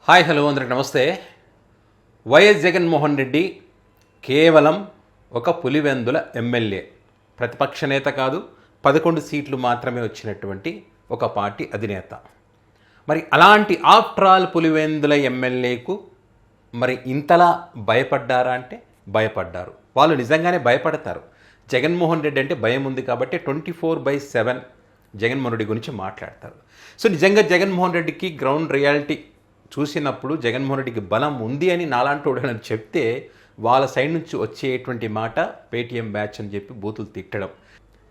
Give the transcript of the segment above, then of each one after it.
Hi hello అందరికి నమస్తే. YS Jaganmohan Reddy కేవలం ఒక పులివెందుల ఎమ్మెల్యే, ప్రతిపక్ష నేత కాదు, 11 సీట్లు మాత్రమే వచ్చినటువంటి ఒక పార్టీ అధినేత. మరి అలాంటి ఆఫ్టర్ ఆల్ పులివెందుల ఎమ్మెల్యేకు మరి ఇంతలా భయపడ్డారా అంటే భయపడ్డారు. వాళ్ళు నిజంగానే భయపడతారు. జగన్మోహన్ రెడ్డి అంటే భయం ఉంది కాబట్టి 24/7 జగన్మోహన్ రెడ్డి గురించి మాట్లాడతారు. సో నిజంగా జగన్మోహన్ రెడ్డికి గ్రౌండ్ రియాలిటీ చూసినప్పుడు జగన్మోహన్ రెడ్డికి బలం ఉంది అని నాలాంటి చెప్తే వాళ్ళ సైడ్ నుంచి వచ్చేటువంటి మాట పేటీఎం బ్యాచ్ అని చెప్పి బూతులు తిట్టడం.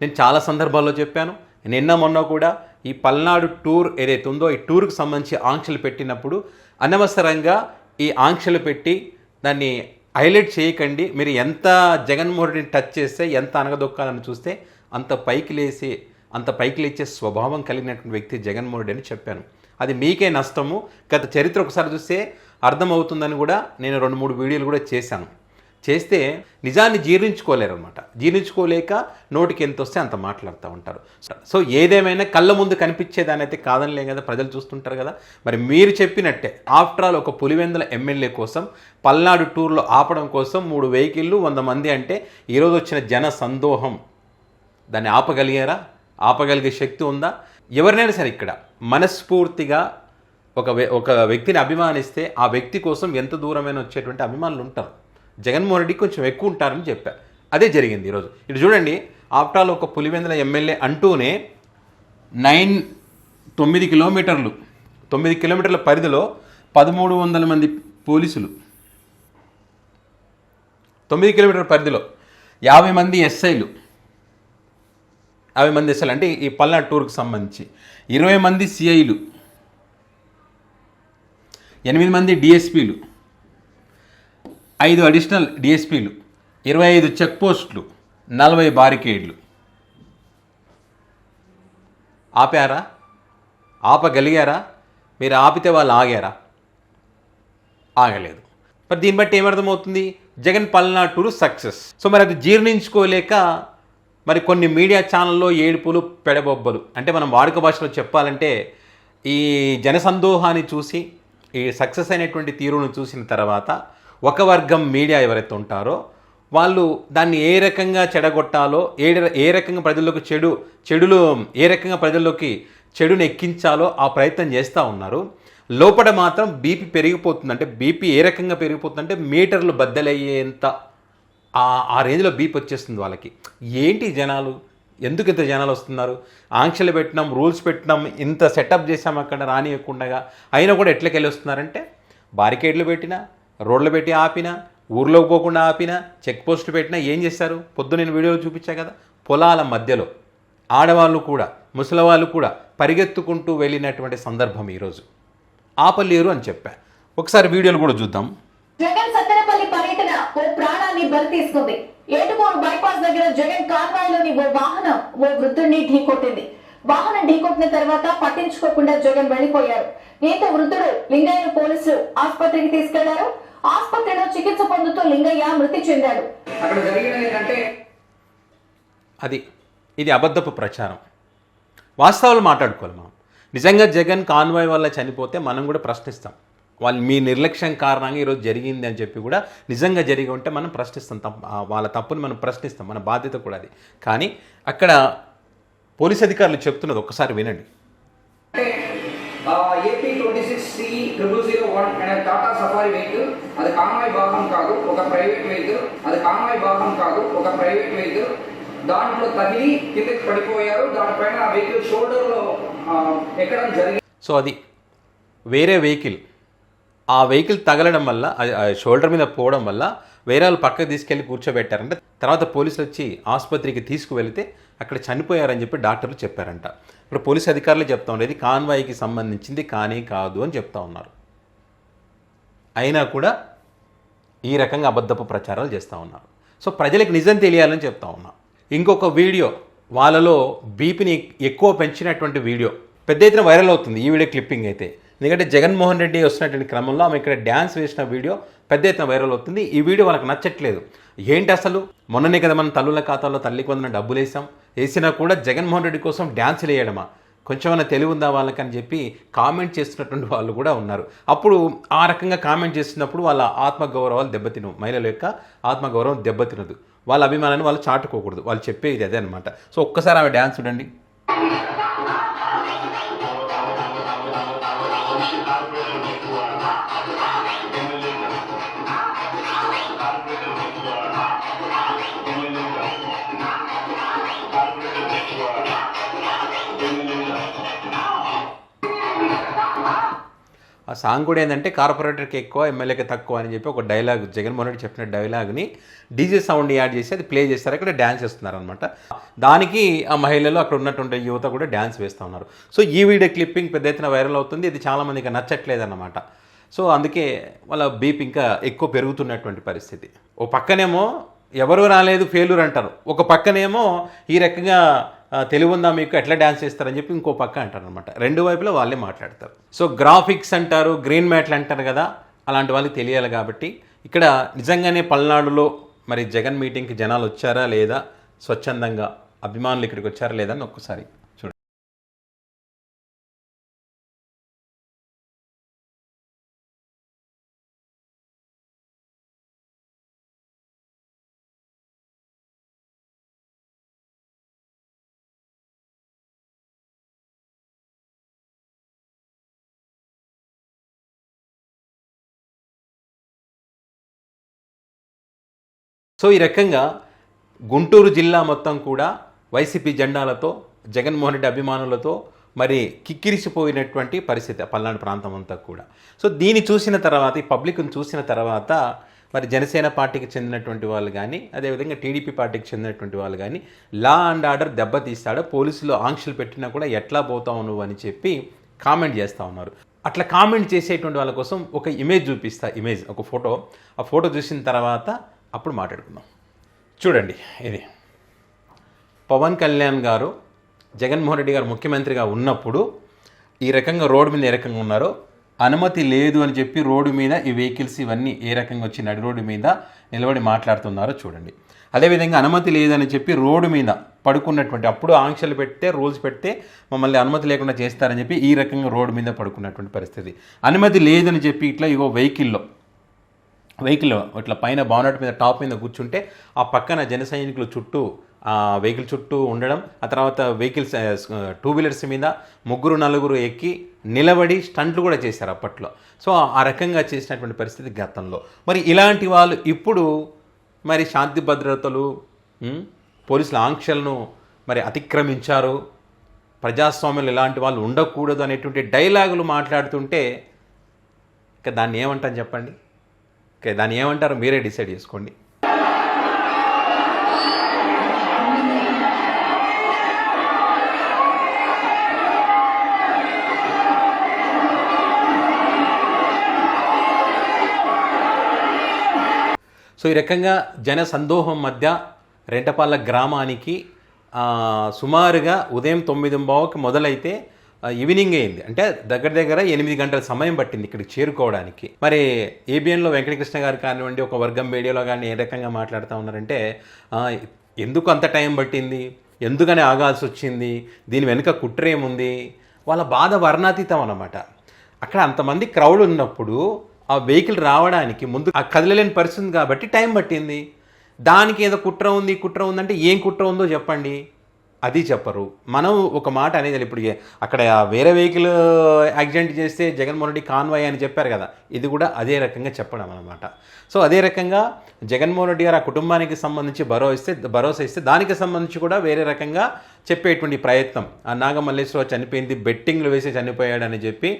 నేను చాలా సందర్భాల్లో చెప్పాను. నిన్న మొన్న కూడా ఈ పల్నాడు టూర్ ఏదైతే ఉందో ఈ టూర్కి సంబంధించి ఆంక్షలు పెట్టినప్పుడు అనవసరంగా ఈ ఆంక్షలు పెట్టి దాన్ని హైలైట్ చేయకండి. మీరు ఎంత జగన్మోహన్ రెడ్డిని టచ్ చేస్తే, ఎంత అనగదొక్కాలని చూస్తే అంత పైకి లేచే స్వభావం కలిగినటువంటి వ్యక్తి జగన్మోహన్ రెడ్డి అని చెప్పాను. అది మీకే నష్టము. గత చరిత్ర ఒకసారి చూస్తే అర్థమవుతుందని కూడా నేను 2-3 వీడియోలు కూడా చేస్తే నిజాన్ని జీర్ణించుకోలేరనమాట. జీర్ణించుకోలేక నోటికి ఎంత వస్తే అంత మాట్లాడుతూ ఉంటారు. సో ఏదేమైనా కళ్ళ ముందు కనిపించేదాని అయితే కాదనిలే కదా, ప్రజలు చూస్తుంటారు కదా. మరి మీరు చెప్పినట్టే ఆఫ్టర్ ఆల్ ఒక పులివెందుల ఎమ్మెల్యే కోసం పల్నాడు టూర్లో ఆపడం కోసం 3 వెహికల్లు 100 మంది అంటే ఈరోజు వచ్చిన జన సందోహం దాన్ని ఆపగలిగే శక్తి ఉందా? ఎవరినైనా సరే ఇక్కడ మనస్ఫూర్తిగా ఒక వ్యక్తిని అభిమానిస్తే ఆ వ్యక్తి కోసం ఎంత దూరమైన వచ్చేటువంటి అభిమానులు ఉంటారు. జగన్మోహన్ రెడ్డి కొంచెం ఎక్కువ ఉంటారని చెప్పా. అదే జరిగింది ఈరోజు. ఇటు చూడండి, ఆఫ్టర్ ఆల్ ఒక పులివెందుల ఎమ్మెల్యే అంటూనే 9 కిలోమీటర్ల పరిధిలో 1300 మంది పోలీసులు, 9 కిలోమీటర్ల పరిధిలో 50 మంది ఎస్ఐలు, 50 మంది ఎస్ఐలు అంటే ఈ పల్నాడు టూర్కి సంబంధించి 20 మంది సిఐలు, 8 మంది డిఎస్పీలు, 5 అడిషనల్ డిఎస్పీలు, 25 చెక్ పోస్టులు, 40 బారికేడ్లు. ఆపగలిగారా? మీరు ఆపితే వాళ్ళు ఆగారా? ఆగలేదు. మరి దీన్ని బట్టి ఏమర్థమవుతుంది? Jagan Palnadu tour success. So మరి అది జీర్ణించుకోలేక మరి కొన్ని మీడియా ఛానల్లో ఏడుపులు పెడబొబ్బలు, అంటే మనం వాడుక భాషలో చెప్పాలంటే ఈ జనసందోహాన్ని చూసి ఈ సక్సెస్ అయినటువంటి తీరును చూసిన తర్వాత ఒక వర్గం మీడియా ఎవరైతే ఉంటారో వాళ్ళు దాన్ని ఏ రకంగా చెడగొట్టాలో, ఏ రకంగా ప్రజల్లోకి ఏ రకంగా ప్రజల్లోకి చెడును ఎక్కించాలో ఆ ప్రయత్నం చేస్తూ ఉన్నారు. లోపల మాత్రం బీపీ పెరిగిపోతుంది. అంటే బీపీ ఏ రకంగా పెరిగిపోతుందంటే మీటర్లు బద్దలయ్యేంత ఆ రేంజ్లో బీపీ వచ్చేస్తుంది వాళ్ళకి. ఏంటి జనాలు, ఎందుకు ఇంత జనాలు వస్తున్నారు? ఆంక్షలు పెట్టినాం, రూల్స్ పెట్టినాం, ఇంత సెటప్ చేసాం అక్కడ రానియకుండా, అయినా కూడా ఎట్లకెళ్ళి వస్తున్నారంటే బారికేడ్లు పెట్టినా, రోడ్లు పెట్టి ఆపినా, ఊర్లోకి పోకుండా ఆపినా, చెక్ పోస్టులు పెట్టినా ఏం చేశారు? పొద్దు నేను వీడియోలో చూపించా కదా, పొలాల మధ్యలో ఆడవాళ్ళు కూడా ముసలివాళ్ళు కూడా పరిగెత్తుకుంటూ వెళ్ళినటువంటి సందర్భం ఈరోజు. ఆపలేరు అని చెప్పా. ఒకసారి వీడియోలు కూడా చూద్దాం. జగన్ సత్తెనపల్లి పర్యటన ఓ ప్రాణాన్ని బలి తీసుకుంది. ఏటుకోరు బైపాస్ దగ్గర జగన్ కాన్వాయ్లోని ఓ వాహనం ఓ వృద్ధుడిని ఢీకొట్టింది. వాహనం ఢీకొట్టిన తర్వాత పట్టించుకోకుండా జగన్ వెళ్లిపోయారు. దీంతో వృద్ధుడు లింగయ్యను పోలీసులు ఆసుపత్రికి తీసుకెళ్లారు. ఆసుపత్రిలో చికిత్స పొందుతూ లింగయ్య మృతి చెందాడు. ఇది అబద్ధపు ప్రచారం. వాస్తవాలు మాట్లాడుకోవాలి మనం. నిజంగా జగన్ కాన్వాయ్ వల్ల చనిపోతే మనం కూడా ప్రశ్నిస్తాం. వాళ్ళు మీ నిర్లక్ష్యం కారణంగా ఈరోజు జరిగింది అని చెప్పి కూడా నిజంగా జరిగి ఉంటే మనం ప్రశ్నిస్తాం. వాళ్ళ తప్పుని మనం ప్రశ్నిస్తాం, మన బాధ్యత కూడా అది. కానీ అక్కడ పోలీస్ అధికారులు చెప్తున్నది ఒక్కసారి వినండి. ఏపీ 26C001 అనే టాటా సఫారీ వెహికల్, అది కాన్వాయ్ వాహనం కాదు, ఒక ప్రైవేట్ వెహికల్. దాంట్లో తగిలి కిందకి పడిపోయారు. దానిపైన ఆ వెహికల్ షోల్డర్లో ఎక్కడం జరిగింది. సో అది వేరే వెహికల్. ఆ వెహికల్ తగలడం వల్ల, షోల్డర్ మీద పోవడం వల్ల వేరే వాళ్ళు పక్కకు తీసుకెళ్ళి కూర్చోబెట్టారంట. తర్వాత పోలీసులు వచ్చి ఆసుపత్రికి తీసుకువెళితే అక్కడ చనిపోయారని చెప్పి డాక్టర్లు చెప్పారంట. ఇప్పుడు పోలీస్ అధికారులు చెప్తా ఉన్నారు ఇది కాన్వాయ్కి సంబంధించింది కానీ కాదు అని చెప్తా ఉన్నారు. అయినా కూడా ఈ రకంగా అబద్ధపు ప్రచారాలు చేస్తూ ఉన్నారు. సో ప్రజలకు నిజం తెలియాలని చెప్తా ఉన్నారు. ఇంకొక వీడియో, వాళ్ళలో బీపీని ఎక్కువ పెంచినటువంటి వీడియో పెద్ద ఎత్తున వైరల్ అవుతుంది. ఈ వీడియో క్లిప్పింగ్ అయితే, ఎందుకంటే జగన్మోహన్ రెడ్డి వస్తున్నటువంటి క్రమంలో ఆమె ఇక్కడ డ్యాన్స్ వేసిన వీడియో పెద్ద ఎత్తున వైరల్ అవుతుంది. ఈ వీడియో వాళ్ళకి నచ్చట్లేదు. ఏంటి అసలు, మొన్ననే కదా మనం తల్లుల ఖాతాలో తల్లికి వందన డబ్బులు వేసినా కూడా జగన్మోహన్ రెడ్డి కోసం డ్యాన్సులు వేయడమా? కొంచెమైనా తెలివి ఉందా వాళ్ళకని చెప్పి కామెంట్ చేస్తున్నటువంటి వాళ్ళు కూడా ఉన్నారు. అప్పుడు ఆ రకంగా కామెంట్ చేస్తున్నప్పుడు వాళ్ళ ఆత్మగౌరవాలు దెబ్బతినవు, మహిళల యొక్క ఆత్మగౌరవం దెబ్బతినదు, వాళ్ళ అభిమానాన్ని వాళ్ళు చాటుకోకూడదు. వాళ్ళు చెప్పేది అదే అనమాట. సో ఒక్కసారి ఆమె డ్యాన్స్ చూడండి. ఆ సాంగ్ కూడా ఏంటంటే కార్పొరేటర్కి ఎక్కువ ఎమ్మెల్యేకి తక్కువ అని చెప్పి ఒక డైలాగ్, జగన్మోహన్ రెడ్డి చెప్పిన డైలాగ్ని డీజే సౌండ్ యాడ్ చేసి అది ప్లే చేస్తారు, అక్కడ డ్యాన్స్ చేస్తున్నారు అనమాట. దానికి ఆ మహిళలు అక్కడ ఉన్నటువంటి యువత కూడా డ్యాన్స్ వేస్తూ ఉన్నారు. సో ఈ వీడియో క్లిప్పింగ్ పెద్ద ఎత్తున వైరల్ అవుతుంది. ఇది చాలామందికి నచ్చట్లేదు అన్నమాట. సో అందుకే వాళ్ళ బీప్ ఇంకా ఎక్కువ పెరుగుతున్నటువంటి పరిస్థితి. ఓ పక్కనేమో ఎవరు రాలేదు ఫెయిల్యూర్ అంటారు, ఒక పక్కనేమో ఈ రకంగా తెలివి ఉందా మీకు ఎట్లా డ్యాన్స్ చేస్తారని చెప్పి ఇంకో పక్క అంటారు అనమాట. రెండు వైపులా వాళ్ళే మాట్లాడతారు. సో గ్రాఫిక్స్ అంటారు, గ్రీన్ మ్యాట్లు అంటారు కదా, అలాంటి వాళ్ళకి తెలియాలి. కాబట్టి ఇక్కడ నిజంగానే పల్నాడులో మరి జగన్ మీటింగ్కి జనాలు వచ్చారా లేదా, స్వచ్ఛందంగా అభిమానులు ఇక్కడికి వచ్చారా లేదా అని ఒక్కసారి చూడండి. సో ఈ రకంగా గుంటూరు జిల్లా మొత్తం కూడా వైసీపీ జెండాలతో, జగన్మోహన్ రెడ్డి అభిమానులతో మరి కిక్కిరిసిపోయినటువంటి పరిస్థితి పల్నాడు ప్రాంతం అంతా కూడా. సో దీన్ని చూసిన తర్వాత, ఈ పబ్లిక్ని చూసిన తర్వాత మరి జనసేన పార్టీకి చెందినటువంటి వాళ్ళు కానీ, అదేవిధంగా టీడీపీ పార్టీకి చెందినటువంటి వాళ్ళు కానీ లా అండ్ ఆర్డర్ దెబ్బతీస్తాడో, పోలీసులు ఆంక్షలు పెట్టినా కూడా ఎట్లా పోతావు నువ్వు అని చెప్పి కామెంట్ చేస్తూ ఉన్నారు. అట్లా కామెంట్ చేసేటువంటి వాళ్ళ కోసం ఒక ఇమేజ్ చూపిస్తా, ఒక ఫోటో. ఆ ఫోటో చూసిన తర్వాత అప్పుడు మాట్లాడుకుందాం. చూడండి, ఇది పవన్ కళ్యాణ్ గారు జగన్మోహన్ రెడ్డి గారు ముఖ్యమంత్రిగా ఉన్నప్పుడు ఈ రకంగా రోడ్డు మీద ఏ రకంగా ఉన్నారో, అనుమతి లేదు అని చెప్పి రోడ్డు మీద ఈ వెహికల్స్ ఇవన్నీ ఏ రకంగా వచ్చి నడి రోడ్డు మీద నిలబడి మాట్లాడుతున్నారో చూడండి. అదేవిధంగా అనుమతి లేదని చెప్పి రోడ్డు మీద పడుకున్నటువంటి, అప్పుడు ఆంక్షలు పెడితే, రూల్స్ పెడితే మమ్మల్ని అనుమతి లేకుండా చేస్తారని చెప్పి ఈ రకంగా రోడ్డు మీద పడుకున్నటువంటి పరిస్థితి. అనుమతి లేదని చెప్పి ఇట్లా ఇగో వెహికల్ ఇట్లా పైన బానెట్ మీద టాప్ మీద కూర్చుంటే ఆ పక్కన జన సైనికులు చుట్టూ వెహికల్ చుట్టూ ఉండడం, ఆ తర్వాత వెహికల్స్ 2 వీలర్స్ మీద 3-4 ఎక్కి నిలబడి స్టంట్లు కూడా చేశారు అప్పట్లో. సో ఆ రకంగా చేసినటువంటి పరిస్థితి గతంలో. మరి ఇలాంటి వాళ్ళు ఇప్పుడు మరి శాంతి భద్రతలు, పోలీసుల ఆంక్షలను మరి అతిక్రమించారు, ప్రజాస్వామ్యంలో ఇలాంటి వాళ్ళు ఉండకూడదు అనేటువంటి డైలాగులు మాట్లాడుతుంటే ఇక దాన్ని ఏమంటాను చెప్పండి? దాన్ని ఏమంటారో మీరే డిసైడ్ చేసుకోండి. సో ఈ రకంగా జన సందోహం మధ్య రెంటపాళ్ళ గ్రామానికి సుమారుగా ఉదయం 9:15కి మొదలైతే ఈవినింగ్ అయింది, అంటే దగ్గర 8 గంటల సమయం పట్టింది ఇక్కడికి చేరుకోవడానికి. మరి ఏబిఎన్లో వెంకటకృష్ణ గారు కానివ్వండి, ఒక వర్గం మీడియాలో కానీ ఏ రకంగా మాట్లాడుతూ ఉన్నారంటే, ఎందుకు అంత టైం పట్టింది, ఎందుకని ఆగాల్సి వచ్చింది, దీని వెనుక కుట్ర ఏముంది, వాళ్ళ బాధ వర్ణాతీతం అన్నమాట. అక్కడ అంతమంది క్రౌడ్ ఉన్నప్పుడు ఆ వెహికల్ రావడానికి ముందు ఆ కదలలేని పరిస్థితి కాబట్టి టైం పట్టింది. దానికి ఏదో కుట్ర ఉందంటే ఏం కుట్ర ఉందో చెప్పండి, అది చెప్పరు. మనం ఒక మాట అనేది, ఇప్పుడు అక్కడ వేరే వెహికల్ యాక్సిడెంట్ చేస్తే జగన్మోహన్ రెడ్డి కాన్వాయ్ అని చెప్పారు కదా, ఇది కూడా అదే రకంగా చెప్పడం అనమాట. సో అదే రకంగా జగన్మోహన్ రెడ్డి గారు ఆ కుటుంబానికి సంబంధించి భరోసా ఇస్తే దానికి సంబంధించి కూడా వేరే రకంగా చెప్పేటువంటి ప్రయత్నం. ఆ నాగమల్లేశ్వరరావు చనిపోయింది బెట్టింగ్లు వేసి చనిపోయాడని చెప్పి,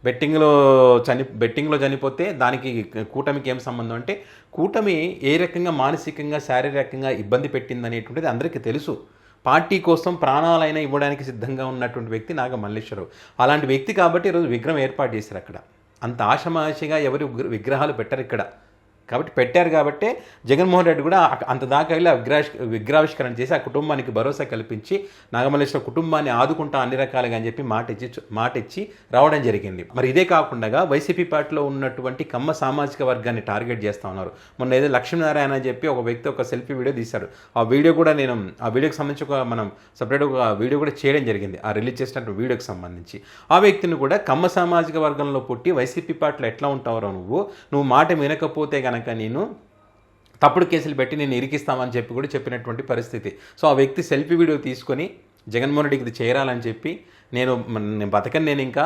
బెట్టింగ్లో చనిపోతే దానికి కూటమికి ఏం సంబంధం అంటే, కూటమి ఏ రకంగా మానసికంగా శారీరకంగా ఇబ్బంది పెట్టిందనేటువంటిది అందరికీ తెలుసు. పార్టీ కోసం ప్రాణాలైనా ఇవ్వడానికి సిద్ధంగా ఉన్నటువంటి వ్యక్తి నాగమల్లేశ్వరరావు. అలాంటి వ్యక్తి కాబట్టి ఈరోజు విగ్రహం ఏర్పాటు చేశారు అక్కడ. అంత ఆషమాషిగా ఎవరు విగ్రహాలు పెట్టరు ఇక్కడ. కాబట్టి పెట్టారు కాబట్టే జగన్మోహన్ రెడ్డి కూడా అంత దాకా వెళ్ళి విగ్రహావిష్కరణ చేసి ఆ కుటుంబానికి భరోసా కల్పించి నాగమల్లేశ్వర కుటుంబాన్ని ఆదుకుంటా అన్ని రకాలుగా అని చెప్పి మాట ఇచ్చి రావడం జరిగింది. మరి ఇదే కాకుండా వైసీపీ పార్టీలో ఉన్నటువంటి కమ్మ సామాజిక వర్గాన్ని టార్గెట్ చేస్తూ ఉన్నారు. మొన్న ఏదో లక్ష్మీనారాయణ అని చెప్పి ఒక వ్యక్తి ఒక సెల్ఫీ వీడియో తీశాడు. ఆ వీడియో కూడా ఆ వీడియోకి సంబంధించి మనం సపరేట్ ఒక వీడియో కూడా చేయడం జరిగింది, ఆ రిలీజ్ చేసినటువంటి వీడియోకి సంబంధించి. ఆ వ్యక్తిని కూడా కమ్మ సామాజిక వర్గంలో పుట్టి వైసీపీ పార్టీలో ఎట్లా ఉంటావో నువ్వు మాట వినకపోతే కనుక నేను తప్పుడు కేసులు పెట్టి నేను ఇరికిస్తామని చెప్పి కూడా చెప్పినటువంటి పరిస్థితి. సో ఆ వ్యక్తి సెల్ఫీ వీడియో తీసుకొని జగన్మోహన్ రెడ్డికి ఇది చేరాలని చెప్పి నేను బతకని, నేను ఇంకా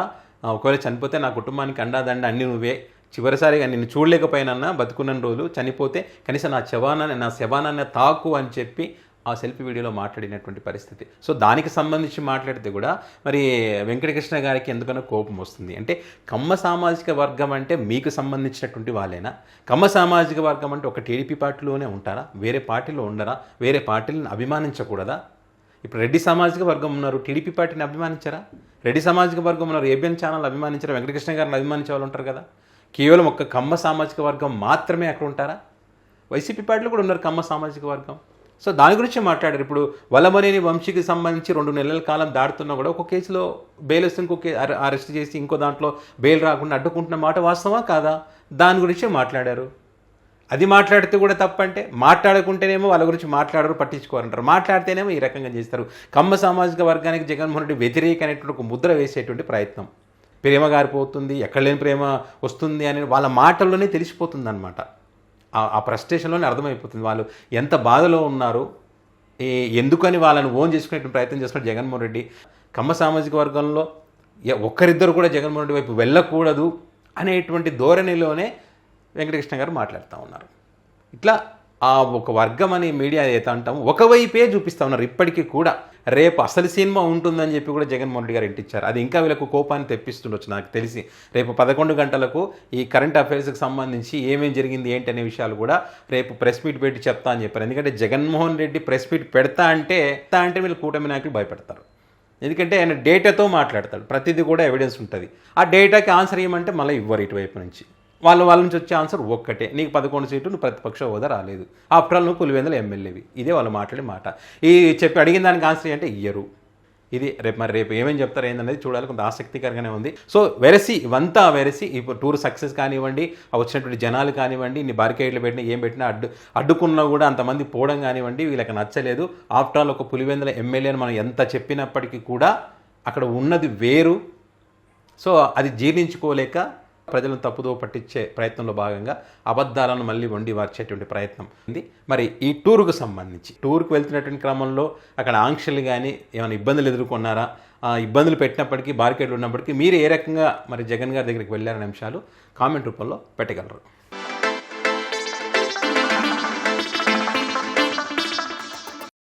ఒకవేళ చనిపోతే నా కుటుంబానికి అండాదండ అన్నీ నువ్వే, చివరిసారిగా నిన్ను చూడలేకపోయినా బతుకున్న రోజులు, చనిపోతే కనీసం నా శవానాన్ని తాకు అని చెప్పి ఆ సెల్ఫీ వీడియోలో మాట్లాడినటువంటి పరిస్థితి. సో దానికి సంబంధించి మాట్లాడితే కూడా మరి వెంకటకృష్ణ గారికి ఎందుకనో కోపం వస్తుంది. అంటే కమ్మ సామాజిక వర్గం అంటే మీకు సంబంధించినటువంటి వాళ్ళేనా? కమ్మ సామాజిక వర్గం అంటే ఒక టీడీపీ పార్టీలోనే ఉంటారా? వేరే పార్టీలో ఉండరా? వేరే పార్టీలను అభిమానించకూడదా? ఇప్పుడు రెడ్డి సామాజిక వర్గం ఉన్నారు, టీడీపీ పార్టీని అభిమానించారా? రెడ్డి సామాజిక వర్గం ఉన్నారు, ఏబిఎన్ ఛానల్ అభిమానించారా? వెంకటకృష్ణ గారిని అభిమానించే వాళ్ళు ఉంటారు కదా. కేవలం ఒక్క కమ్మ సామాజిక వర్గం మాత్రమే అక్కడ ఉంటారా? వైసీపీ పార్టీలో కూడా ఉన్నారు కమ్మ సామాజిక వర్గం. సో దాని గురించి మాట్లాడారు. ఇప్పుడు వల్లభనేని వంశీకి సంబంధించి 2 నెలల కాలం దాడుతున్నా కూడా ఒక కేసులో బెయిల్ వస్తే ఇంకో అరెస్ట్ చేసి ఇంకో దాంట్లో బెయిల్ రాకుండా అడ్డుకుంటున్న మాట వాస్తవా కాదా? దాని గురించే మాట్లాడారు. అది మాట్లాడితే కూడా తప్పంటే, మాట్లాడుకుంటేనేమో వాళ్ళ గురించి మాట్లాడరు, పట్టించుకోరంటారు, మాట్లాడితేనేమో ఈ రకంగా చేస్తారు. కమ్మ సామాజిక వర్గానికి జగన్మోహన్ రెడ్డి వ్యతిరేక అనేటువంటి ఒక ముద్ర వేసేటువంటి ప్రయత్నం. ప్రేమ గారిపోతుంది, ఎక్కడ లేని ప్రేమ వస్తుంది అని వాళ్ళ మాటల్లోనే తెలిసిపోతుంది అనమాట. ఆ ఫ్రస్ట్రేషన్లోనే అర్థమైపోతుంది వాళ్ళు ఎంత బాధలో ఉన్నారు, ఎందుకని వాళ్ళని ఓన్ చేసుకునే ప్రయత్నం చేస్తున్నాడు జగన్మోహన్ రెడ్డి. కమ్మ సామాజిక వర్గంలో ఒక్కరిద్దరు కూడా జగన్మోహన్ రెడ్డి వైపు వెళ్ళకూడదు అనేటువంటి ధోరణిలోనే వెంకటకృష్ణ గారు మాట్లాడుతూ ఉన్నారు. ఇట్లా ఆ ఒక వర్గం అనే మీడియా ఏదైతే అంటామో ఒకవైపే చూపిస్తూ ఉన్నారు ఇప్పటికీ కూడా. రేపు అసలు సినిమా ఉంటుందని చెప్పి కూడా జగన్మోహన్ రెడ్డి గారు ఇంటిచ్చారు. అది ఇంకా వీళ్ళకు కోపాన్ని తెప్పిస్తుండొచ్చు నాకు తెలిసి. రేపు 11 గంటలకు ఈ కరెంట్ అఫైర్స్కి సంబంధించి ఏమేమి జరిగింది ఏంటి అనే విషయాలు కూడా రేపు ప్రెస్ మీట్ పెట్టి చెప్తా అని చెప్పారు. ఎందుకంటే జగన్మోహన్ రెడ్డి ప్రెస్ మీట్ పెడతా అంటే వీళ్ళు కూటమి నాయకులు భయపెడతారు. ఎందుకంటే ఆయన డేటాతో మాట్లాడతాడు, ప్రతిదీ కూడా ఎవిడెన్స్ ఉంటుంది. ఆ డేటాకి ఆన్సర్ ఏమంటే మళ్ళీ ఇవ్వరు ఇటువైపు నుంచి. వాళ్ళ నుంచి వచ్చే ఆన్సర్ ఒక్కటే, నీకు 11 సీట్లు, నువ్వు ప్రతిపక్ష హోదా రాలేదు, ఆఫ్టర్ ఆల్ నువ్వు పులివెందుల ఎమ్మెల్యేవి. ఇదే వాళ్ళు మాట్లాడే మాట. చెప్పి అడిగిన దానికి ఆన్సర్ అంటే ఇయ్యరు. ఇది రేపు ఏమేమి చెప్తారు ఏందనేది చూడాలి, కొంత ఆసక్తికరంగానే ఉంది. సో ఇవంతా ఇప్పుడు టూర్ సక్సెస్ కానివ్వండి, వచ్చినటువంటి జనాలు కానివ్వండి, ఇన్ని బారికేడ్లు పెట్టినా ఏం పెట్టినా అడ్డుకున్నా కూడా అంతమంది పోవడం కానివ్వండి వీళ్ళకి నచ్చలేదు. ఆఫ్టర్ ఆల్ ఒక పులివెందుల ఎమ్మెల్యేని మనం ఎంత చెప్పినప్పటికీ కూడా అక్కడ ఉన్నది వేరు. సో అది జీర్ణించుకోలేక ప్రజలను తప్పుదో పట్టించే ప్రయత్నంలో భాగంగా అబద్ధాలను మళ్ళీ వండి వార్చేటువంటి ప్రయత్నం ఉంది. మరి ఈ టూర్కు సంబంధించి టూర్కు వెళ్తున్నటువంటి క్రమంలో అక్కడ ఆంక్షలు కానీ ఏమైనా ఇబ్బందులు ఎదుర్కొన్నారా? ఇబ్బందులు పెట్టినప్పటికీ బారికేడ్లు ఉన్నప్పటికీ మీరు ఏ రకంగా మరి జగన్ గారి దగ్గరికి వెళ్ళారనే అంశాలు కామెంట్ రూపంలో పెట్టగలరు.